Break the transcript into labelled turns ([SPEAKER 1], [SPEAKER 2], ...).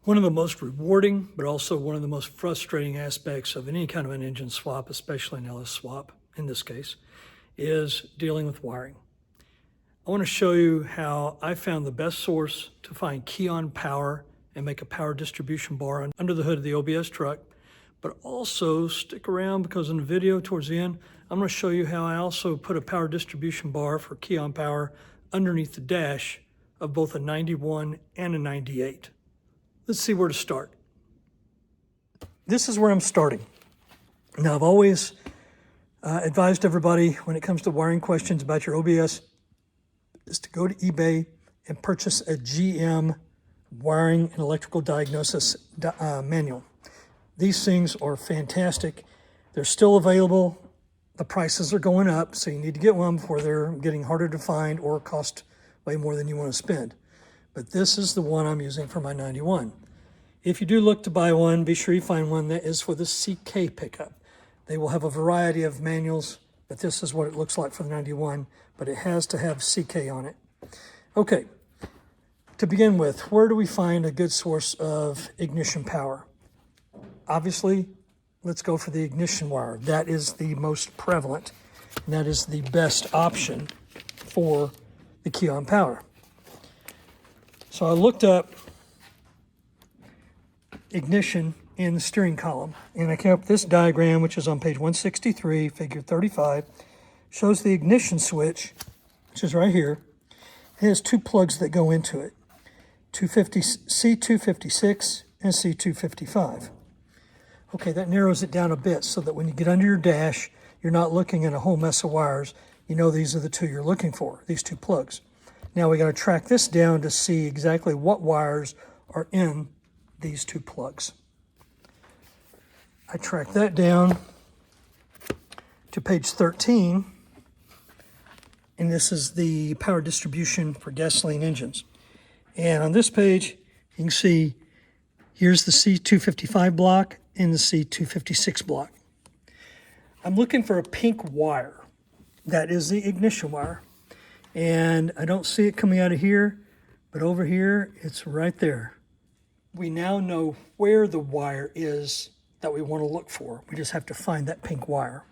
[SPEAKER 1] One of the most rewarding, but also one of the most frustrating aspects of any kind of an engine swap, especially an LS swap in this case, is dealing with wiring. I want to show you how I found the best source to find key-on power and make a power distribution bar under the hood of the OBS truck, but also stick around because in the video towards the end, I'm going to show you how I also put a power distribution bar for key-on power underneath the dash of both a 91 and a 98. Let's see where to start. This is where I'm starting. Now, I've always advised everybody when it comes to wiring questions about your OBS is to go to eBay and purchase a GM wiring and electrical diagnosis manual. These things are fantastic. They're still available. The prices are going up, so you need to get one before they're getting harder to find or cost way more than you want to spend. But this is the one I'm using for my 91. If you do look to buy one, be sure you find one that is for the CK pickup. They will have a variety of manuals, but this is what it looks like for the 91, but it has to have CK on it. Okay, to begin with, where do we find a good source of ignition power? Obviously, let's go for the ignition wire. That is the most prevalent, and that is the best option for the key-on power. So I looked up ignition in the steering column, and I came up with this diagram, which is on page 163, figure 35, shows the ignition switch, which is right here. It has two plugs that go into it, C256 and C255. Okay, that narrows it down a bit so that when you get under your dash, you're not looking at a whole mess of wires. You know these are the two you're looking for, these two plugs. Now we got to track this down to see exactly what wires are in these two plugs. I track that down to page 13, and this is the power distribution for gasoline engines. And on this page, you can see here's the C255 block and the C256 block. I'm looking for a pink wire. That is the ignition wire. And I don't see it coming out of here, but over here, it's right there. We now know where the wire is that we want to look for. We just have to find that pink wire.